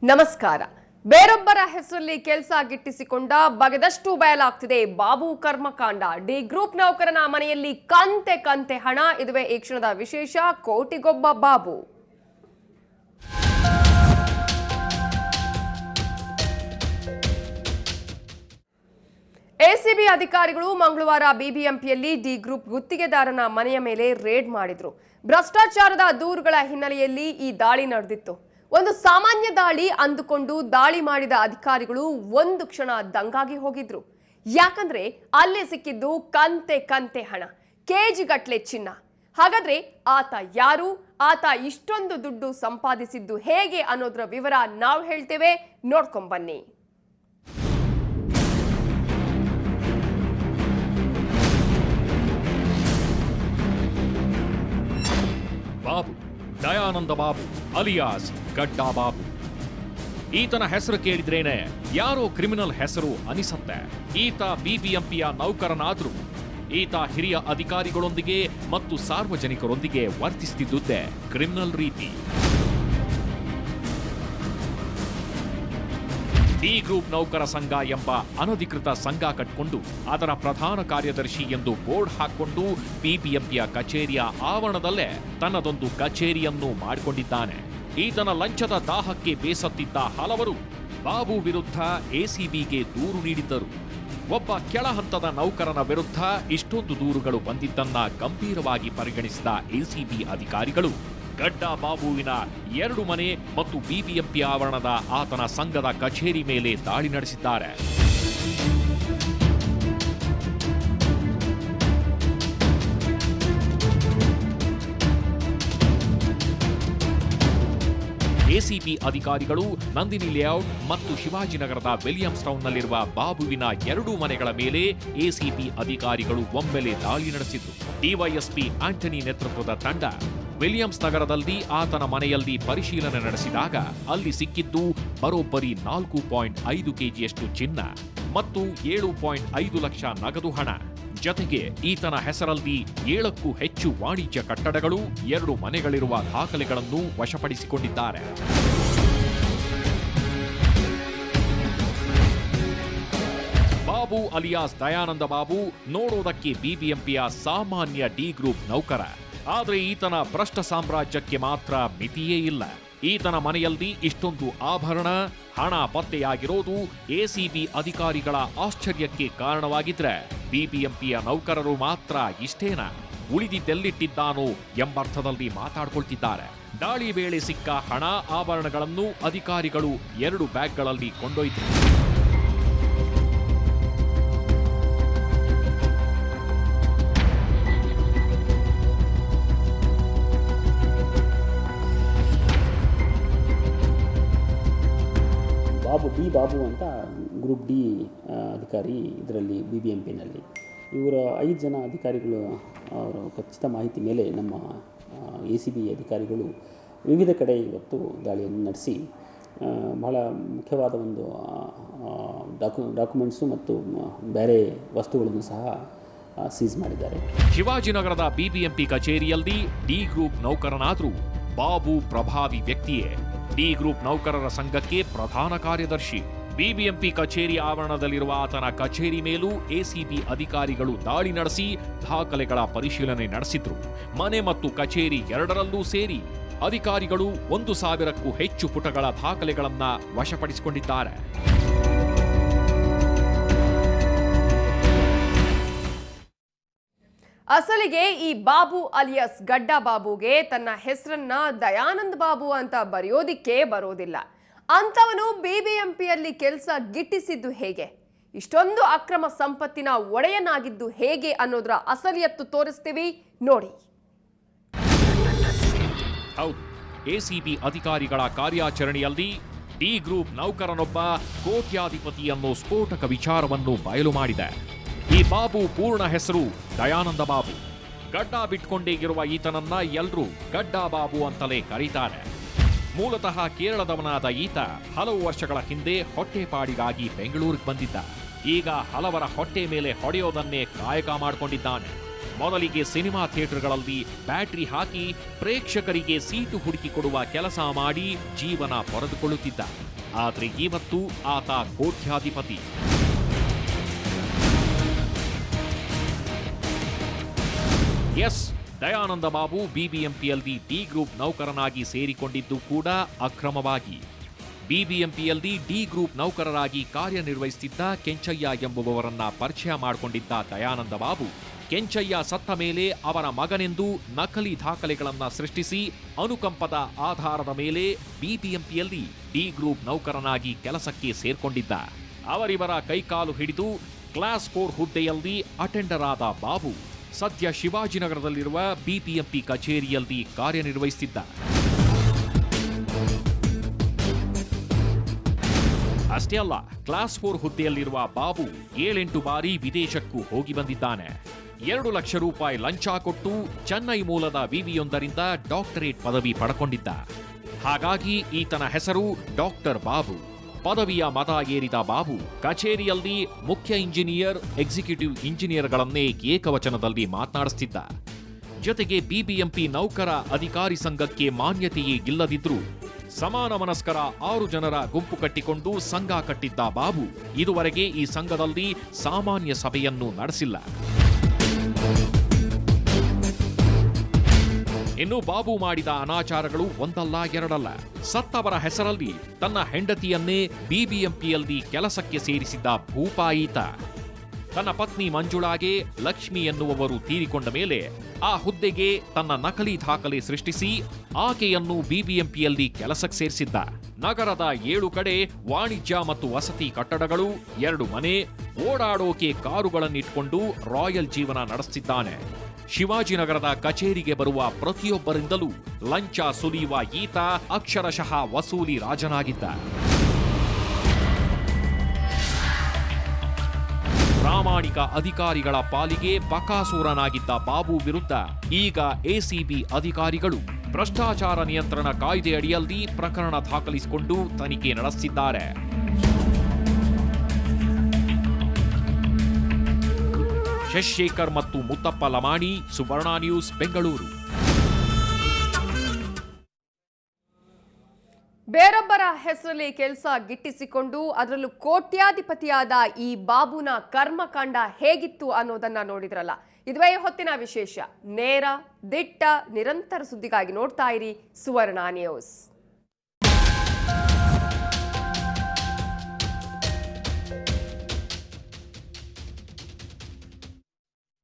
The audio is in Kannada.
ನಮಸ್ಕಾರ. ಬೇರೊಬ್ಬರ ಹೆಸರಲ್ಲಿ ಕೆಲಸ ಗಿಟ್ಟಿಸಿಕೊಂಡ ಬಗೆದಷ್ಟು ಬಯಲಾಗ್ತಿದೆ ಬಾಬು ಕರ್ಮಕಾಂಡ. ಡಿ ಗ್ರೂಪ್ ನೌಕರನ ಮನೆಯಲ್ಲಿ ಕಂತೆ ಹಣ. ಇದುವೇ ಈ ಕ್ಷಣದ ವಿಶೇಷ. ಕೋಟಿಗೊಬ್ಬ ಬಾಬು. ಎಸಿಬಿ ಅಧಿಕಾರಿಗಳು ಮಂಗಳವಾರ ಬಿಬಿಎಂಪಿಯಲ್ಲಿ ಡಿ ಗ್ರೂಪ್ ಗುತ್ತಿಗೆದಾರನ ಮನೆಯ ಮೇಲೆ ರೇಡ್ ಮಾಡಿದ್ರು. ಭ್ರಷ್ಟಾಚಾರದ ದೂರುಗಳ ಹಿನ್ನೆಲೆಯಲ್ಲಿ ಈ ದಾಳಿ ನಡೆದಿತ್ತು. ಒಂದು ಸಾಮಾನ್ಯ ದಾಳಿ ಅಂದುಕೊಂಡು ದಾಳಿ ಮಾಡಿದ ಅಧಿಕಾರಿಗಳು ಒಂದು ಕ್ಷಣ ದಂಗಾಗಿ ಹೋಗಿದ್ರು. ಯಾಕಂದ್ರೆ ಅಲ್ಲಿ ಸಿಕ್ಕಿದ್ದು ಕಂತೆ ಹಣ, ಕೆಜಿಗಟ್ಲೆ ಚಿನ್ನ. ಹಾಗಾದ್ರೆ ಆತ ಯಾರು, ಆತ ಇಷ್ಟೊಂದು ದುಡ್ಡು ಸಂಪಾದಿಸಿದ್ದು ಹೇಗೆ ಅನ್ನೋದ್ರ ವಿವರ ನಾವು ಹೇಳ್ತೇವೆ, ನೋಡ್ಕೊಂಬನ್ನಿ. ಬಾಬು ದಯಾನಂದ ಬಾಬು ಅಲಿಯಾಸ್ ಗಡ್ಡಾ ಬಾಬು. ಈತನ ಹೆಸರು ಕೇಳಿದ್ರೇನೆ ಯಾರೋ ಕ್ರಿಮಿನಲ್ ಹೆಸರು ಅನಿಸತ್ತೆ. ಈತ ಬಿಬಿಎಂಪಿಯ ನೌಕರನಾದ್ರೂ ಈತ ಹಿರಿಯ ಅಧಿಕಾರಿಗಳೊಂದಿಗೆ ಮತ್ತು ಸಾರ್ವಜನಿಕರೊಂದಿಗೆ ವರ್ತಿಸುತ್ತಿದ್ದುದೇ ಕ್ರಿಮಿನಲ್ ರೀತಿ. ಡಿ ಗ್ರೂಪ್ ನೌಕರ ಸಂಘ ಎಂಬ ಅನಧಿಕೃತ ಸಂಘ ಕಟ್ಟಿಕೊಂಡು ಅದರ ಪ್ರಧಾನ ಕಾರ್ಯದರ್ಶಿ ಎಂದು ಬೋರ್ಡ್ ಹಾಕಿಕೊಂಡು ಬಿಬಿಎಂಪಿಯ ಕಚೇರಿಯ ಆವರಣದಲ್ಲೇ ತನ್ನದೊಂದು ಕಚೇರಿಯನ್ನು ಮಾಡಿಕೊಂಡಿದ್ದಾನೆ. ಈತನ ಲಂಚದ ದಾಹಕ್ಕೆ ಬೇಸತ್ತಿದ್ದ ಹಲವರು ಬಾಬು ವಿರುದ್ಧ ಎಸಿಬಿಗೆ ದೂರು ನೀಡಿದ್ದರು. ಒಬ್ಬ ಕೆಳ ಹಂತದ ನೌಕರನ ವಿರುದ್ಧ ಇಷ್ಟೊಂದು ದೂರುಗಳು ಬಂದಿದ್ದನ್ನ ಗಂಭೀರವಾಗಿ ಪರಿಗಣಿಸಿದ ಎಸಿಬಿ ಅಧಿಕಾರಿಗಳು ಗಡ್ಡಾ ಬಾಬುವಿನ 2 ಮನೆ ಮತ್ತು ಬಿಬಿಎಂಪಿ ಆವರಣದ ಆತನ ಸಂಘದ ಕಚೇರಿ ಮೇಲೆ ದಾಳಿ ನಡೆಸಿದ್ದಾರೆ. ಎಸಿಬಿ ಅಧಿಕಾರಿಗಳು ನಂದಿನಿ ಲೇಔಟ್ ಮತ್ತು ಶಿವಾಜಿನಗರದ ವಿಲಿಯಮ್ಸ್ ಟೌನ್ನಲ್ಲಿರುವ ಬಾಬುವಿನ 2 ಮನೆಗಳ ಮೇಲೆ ಎಸಿಬಿ ಅಧಿಕಾರಿಗಳು ಒಮ್ಮೆಲೆ ದಾಳಿ ನಡೆಸಿದ್ರು. ಡಿವೈಎಸ್ಪಿ ಆಂಟನಿ ನೇತೃತ್ವದ ತಂಡ ವಿಲಿಯಮ್ಸ್ ನಗರದಲ್ಲಿ ಆತನ ಮನೆಯಲ್ಲಿ ಪರಿಶೀಲನೆ ನಡೆಸಿದಾಗ ಅಲ್ಲಿ ಸಿಕ್ಕಿದ್ದು ಬರೋಬ್ಬರಿ 4.5 ಕೆಜಿಯಷ್ಟು ಚಿನ್ನ ಮತ್ತು 7.5 ಲಕ್ಷ ನಗದು ಹಣ. ಜತೆಗೆ ಈತನ ಹೆಸರಲ್ಲಿ 7ಕ್ಕೂ ಹೆಚ್ಚು ವಾಣಿಜ್ಯ ಕಟ್ಟಡಗಳು, 2 ಮನೆಗಳಿರುವ ದಾಖಲೆಗಳನ್ನು ವಶಪಡಿಸಿಕೊಂಡಿದ್ದಾರೆ. ಬಾಬು ಅಲಿಯಾಸ್ ದಯಾನಂದ ಬಾಬು ನೋಡೋದಕ್ಕೆ ಬಿಬಿಎಂಪಿಯ ಸಾಮಾನ್ಯ ಡಿ ಗ್ರೂಪ್ ನೌಕರ. ಆದರೆ ಈತನ ಭ್ರಷ್ಟ ಸಾಮ್ರಾಜ್ಯಕ್ಕೆ ಮಾತ್ರ ಮಿತಿಯೇ ಇಲ್ಲ. ಈತನ ಮನೆಯಲ್ಲಿ ಇಷ್ಟೊಂದು ಆಭರಣ, ಹಣ ಪತ್ತೆಯಾಗಿರೋದು ಎಸಿಬಿ ಅಧಿಕಾರಿಗಳ ಆಶ್ಚರ್ಯಕ್ಕೆ ಕಾರಣವಾಗಿದ್ರೆ ಬಿಬಿಎಂಪಿಯ ನೌಕರರು ಮಾತ್ರ ಇಷ್ಟೇನಾ, ಉಳಿದಿದ್ದೆಲ್ಲಿಟ್ಟಿದ್ದಾನೋ ಎಂಬರ್ಥದಲ್ಲಿ ಮಾತಾಡ್ಕೊಳ್ತಿದ್ದಾರೆ. ದಾಳಿ ವೇಳೆ ಸಿಕ್ಕ ಹಣ, ಆಭರಣಗಳನ್ನು ಅಧಿಕಾರಿಗಳು 2 ಬ್ಯಾಗ್ಗಳಲ್ಲಿ ಕೊಂಡೊಯ್ದರು. ಬಾಬು ಅಂತ ಗ್ರೂಪ್ ಡಿ ಅಧಿಕಾರಿ ಇದರಲ್ಲಿ ಬಿಬಿಎಂಪಿನಲ್ಲಿ. ಇವರ 5 ಜನ ಅಧಿಕಾರಿಗಳು ಅವರ ಖಚಿತ ಮಾಹಿತಿ ಮೇಲೆ ನಮ್ಮ ಎಸಿಬಿ ಅಧಿಕಾರಿಗಳು ವಿವಿಧ ಕಡೆ ಇವತ್ತು ದಾಳಿಯನ್ನು ನಡೆಸಿ ಬಹಳ ಮುಖ್ಯವಾದ ಒಂದು ಡಾಕ್ಯುಮೆಂಟ್ಸು ಮತ್ತು ಬೇರೆ ವಸ್ತುಗಳನ್ನು ಸಹ ಸೀಸ್ ಮಾಡಿದ್ದಾರೆ. ಶಿವಾಜಿನಗರದ ಬಿಬಿಎಂಪಿ ಕಚೇರಿಯಲ್ಲಿ ಡಿ ಗ್ರೂಪ್ ನೌಕರನಾದ್ರೂ ಬಾಬು ಪ್ರಭಾವಿ ವ್ಯಕ್ತಿಯೇ. ಡಿ ಗ್ರೂಪ್ ನೌಕರರ ಸಂಘಕ್ಕೆ ಪ್ರಧಾನ ಕಾರ್ಯದರ್ಶಿ. ಬಿಬಿಎಂಪಿ ಕಚೇರಿ ಆವರಣದಲ್ಲಿರುವ ಆತನ ಕಚೇರಿ ಮೇಲೂ ಎಸಿಬಿ ಅಧಿಕಾರಿಗಳು ದಾಳಿ ನಡೆಸಿ ದಾಖಲೆಗಳ ಪರಿಶೀಲನೆ ನಡೆಸಿದ್ರು. ಮನೆ ಮತ್ತು ಕಚೇರಿ ಎರಡರಲ್ಲೂ ಸೇರಿ ಅಧಿಕಾರಿಗಳು 1,000ಕ್ಕೂ ಹೆಚ್ಚು ಪುಟಗಳ ದಾಖಲೆಗಳನ್ನ ವಶಪಡಿಸಿಕೊಂಡಿದ್ದಾರೆ. ಅಸಲಿಗೆ ಈ ಬಾಬು ಅಲಿಯಾಸ್ ಗಡ್ಡಾ ಬಾಬುಗೆ ತನ್ನ ಹೆಸರನ್ನ ದಯಾನಂದ್ ಬಾಬು ಅಂತ ಬರೆಯೋದಿಕ್ಕೆ ಬರೋದಿಲ್ಲ. ಅಂತವನು ಬಿಬಿಎಂಪಿಯಲ್ಲಿ ಕೆಲಸ ಗಿಟ್ಟಿಸಿದ್ದು ಹೇಗೆ, ಇಷ್ಟೊಂದು ಅಕ್ರಮ ಸಂಪತ್ತಿನ ಒಡೆಯನಾಗಿದ್ದು ಹೇಗೆ ಅನ್ನೋದ್ರ ಅಸಲಿಯತ್ತು ತೋರಿಸ್ತೀವಿ, ನೋಡಿ. ಹೌದು, ಎಸಿಬಿ ಅಧಿಕಾರಿಗಳ ಕಾರ್ಯಾಚರಣೆಯಲ್ಲಿ ಡಿ ಗ್ರೂಪ್ ನೌಕರನೊಬ್ಬ ಕೋಟ್ಯಾಧಿಪತಿಯನ್ನು ಸ್ಫೋಟಕ ವಿಚಾರವನ್ನು ಬಯಲು ಮಾಡಿದೆ. ಈ ಬಾಬು ಪೂರ್ಣ ಹೆಸರು ದಯಾನಂದ ಬಾಬು. ಗಡ್ಡ ಬಿಟ್ಕೊಂಡೇಗಿರುವ ಈತನನ್ನ ಎಲ್ರೂ ಗಡ್ಡಾ ಬಾಬು ಅಂತಲೇ ಕರೀತಾರೆ. ಮೂಲತಃ ಕೇರಳದವನಾದ ಈತ ಹಲವು ವರ್ಷಗಳ ಹಿಂದೆ ಹೊಟ್ಟೆಪಾಡಿಗಾಗಿ ಬೆಂಗಳೂರಿಗೆ ಬಂದಿದ್ದ. ಈಗ ಹಲವರ ಹೊಟ್ಟೆ ಮೇಲೆ ಹೊಡೆಯೋದನ್ನೇ ಕಾಯಕ ಮಾಡಿಕೊಂಡಿದ್ದಾನೆ. ಮೊದಲಿಗೆ ಸಿನಿಮಾ ಥಿಯೇಟರ್ಗಳಲ್ಲಿ ಬ್ಯಾಟರಿ ಹಾಕಿ ಪ್ರೇಕ್ಷಕರಿಗೆ ಸೀಟು ಹುಡುಕಿಕೊಡುವ ಕೆಲಸ ಮಾಡಿ ಜೀವನ ಪಡೆದುಕೊಳ್ಳುತ್ತಿದ್ದ. ಆದ್ರೆ ಇವತ್ತು ಆತ ಕೋಟ್ಯಾಧಿಪತಿ. ಎಸ್, ದಯಾನಂದ ಬಾಬು ಬಿಬಿಎಂಪಿಯಲ್ಲಿ ಡಿ ಗ್ರೂಪ್ ನೌಕರನಾಗಿ ಸೇರಿಕೊಂಡಿದ್ದು ಕೂಡ ಅಕ್ರಮವಾಗಿ. ಬಿಬಿಎಂಪಿಯಲ್ಲಿ ಡಿ ಗ್ರೂಪ್ ನೌಕರರಾಗಿ ಕಾರ್ಯನಿರ್ವಹಿಸುತ್ತಿದ್ದ ಕೆಂಚಯ್ಯ ಎಂಬುವವರನ್ನ ಪರಿಚಯ ಮಾಡಿಕೊಂಡಿದ್ದ ದಯಾನಂದ ಬಾಬು ಕೆಂಚಯ್ಯ ಸತ್ತ ಮೇಲೆ ಅವರ ಮಗನೆಂದು ನಕಲಿ ದಾಖಲೆಗಳನ್ನು ಸೃಷ್ಟಿಸಿ ಅನುಕಂಪದ ಆಧಾರದ ಮೇಲೆ ಬಿಬಿಎಂಪಿಯಲ್ಲಿ ಡಿ ಗ್ರೂಪ್ ನೌಕರನಾಗಿ ಕೆಲಸಕ್ಕೆ ಸೇರ್ಕೊಂಡಿದ್ದ. ಅವರಿವರ ಕೈಕಾಲು ಹಿಡಿದು ಕ್ಲಾಸ್ 4 ಹುದ್ದೆಯಲ್ಲಿ ಅಟೆಂಡರ್ ಆದ ಬಾಬು ಸದ್ಯ ಶಿವಾಜಿನಗರದಲ್ಲಿರುವ ಬಿಬಿಎಂಪಿ ಕಚೇರಿಯಲ್ಲಿ ಕಾರ್ಯನಿರ್ವಹಿಸುತ್ತಿದ್ದ. ಅಷ್ಟೇ ಅಲ್ಲ, ಕ್ಲಾಸ್ 4 ಹುದ್ದೆಯಲ್ಲಿರುವ ಬಾಬು 7-8 ಬಾರಿ ವಿದೇಶಕ್ಕೂ ಹೋಗಿ ಬಂದಿದ್ದಾನೆ. 2 ಲಕ್ಷ ರೂಪಾಯಿ ಲಂಚ ಕೊಟ್ಟು ಚೆನ್ನೈ ಮೂಲದ ವಿವಿಯೊಂದರಿಂದ ಡಾಕ್ಟರೇಟ್ ಪದವಿ ಪಡ್ಕೊಂಡಿದ್ದ. ಹಾಗಾಗಿ ಈತನ ಹೆಸರು ಡಾಕ್ಟರ್ ಬಾಬು. ಪದವಿಯ ಮತ ಏರಿದ ಬಾಬು ಕಚೇರಿಯಲ್ಲಿ ಮುಖ್ಯ ಇಂಜಿನಿಯರ್, ಎಕ್ಸಿಕ್ಯೂಟಿವ್ ಇಂಜಿನಿಯರ್ಗಳನ್ನೇ ಏಕವಚನದಲ್ಲಿ ಮಾತನಾಡಿಸುತ್ತಿದ್ದ. ಜೊತೆಗೆ ಬಿಬಿಎಂಪಿ ನೌಕರ ಅಧಿಕಾರಿ ಸಂಘಕ್ಕೆ ಮಾನ್ಯತೆಯೇ ಇಲ್ಲದಿದ್ರೂ ಸಮಾನ ಮನಸ್ಕರ 6 ಜನರ ಗುಂಪು ಕಟ್ಟಿಕೊಂಡು ಸಂಘ ಕಟ್ಟಿದ್ದ ಬಾಬು ಇದುವರೆಗೆ ಈ ಸಂಘದಲ್ಲಿ ಸಾಮಾನ್ಯ ಸಭೆಯನ್ನು ನಡೆಸಿಲ್ಲ. ಇನ್ನು ಬಾಬು ಮಾಡಿದ ಅನಾಚಾರಗಳು ಒಂದಲ್ಲ ಎರಡಲ್ಲ. ಸತ್ತವರ ಹೆಸರಲ್ಲಿ ತನ್ನ ಹೆಂಡತಿಯನ್ನೇ ಬಿಬಿಎಂಪಿಯಲ್ಲಿ ಕೆಲಸಕ್ಕೆ ಸೇರಿಸಿದ್ದ ಭೂಪ ಈತ. ತನ್ನ ಪತ್ನಿ ಮಂಜುಳಾಗೆ ಲಕ್ಷ್ಮಿ ಎನ್ನುವವರು ತೀರಿಕೊಂಡ ಮೇಲೆ ಆ ಹುದ್ದೆಗೆ ತನ್ನ ನಕಲಿ ದಾಖಲೆ ಸೃಷ್ಟಿಸಿ ಆಕೆಯನ್ನು ಬಿಬಿಎಂಪಿಯಲ್ಲಿ ಕೆಲಸಕ್ಕೆ ಸೇರಿಸಿದ್ದ. ನಗರದ 7 ಕಡೆ ವಾಣಿಜ್ಯ ಮತ್ತು ವಸತಿ ಕಟ್ಟಡಗಳು, 2 ಮನೆ, ಓಡಾಡೋಕೆ ಕಾರುಗಳನ್ನಿಟ್ಕೊಂಡು ರಾಯಲ್ ಜೀವನ ನಡೆಸುತ್ತಿದ್ದಾನೆ. ಶಿವಾಜಿನಗರದ ಕಚೇರಿಗೆ ಬರುವ ಪ್ರತಿಯೊಬ್ಬರಿಂದಲೂ ಲಂಚ ಸುಲಿಯುವ ಈತ ಅಕ್ಷರಶಃ ವಸೂಲಿ ರಾಜನಾಗಿದ್ದ. ಪ್ರಾಮಾಣಿಕ ಅಧಿಕಾರಿಗಳ ಪಾಲಿಗೆ ಬಕಾಸೂರನಾಗಿದ್ದ ಬಾಬು ವಿರುದ್ಧ ಈಗ ಎಸಿಬಿ ಅಧಿಕಾರಿಗಳು ಭ್ರಷ್ಟಾಚಾರ ನಿಯಂತ್ರಣ ಕಾಯ್ದೆ ಅಡಿಯಲ್ಲಿ ಪ್ರಕರಣ ದಾಖಲಿಸಿಕೊಂಡು ತನಿಖೆ ನಡೆಸಿದ್ದಾರೆ. ಶಶಿಶೇಖರ್ ಮತ್ತು ಮುತ್ತಪ್ಪ ಲಮಾಣಿ, ಸುವರ್ಣ ನ್ಯೂಸ್, ಬೆಂಗಳೂರು. ಬೇರೊಬ್ಬರ ಹೆಸರಲ್ಲಿ ಕೆಲಸ ಗಿಟ್ಟಿಸಿಕೊಂಡು ಅದರಲ್ಲೂ ಕೋಟ್ಯಾಧಿಪತಿಯಾದ ಈ ಬಾಬುನ ಕರ್ಮಕಾಂಡ ಹೇಗಿತ್ತು ಅನ್ನೋದನ್ನ ನೋಡಿದ್ರಲ್ಲ. ಇದುವೇ ಹೊತ್ತಿನ ವಿಶೇಷ. ನೇರ, ದಿಟ್ಟ, ನಿರಂತರ ಸುದ್ದಿಗಾಗಿ ನೋಡ್ತಾ ಇರಿ ಸುವರ್ಣ ನ್ಯೂಸ್.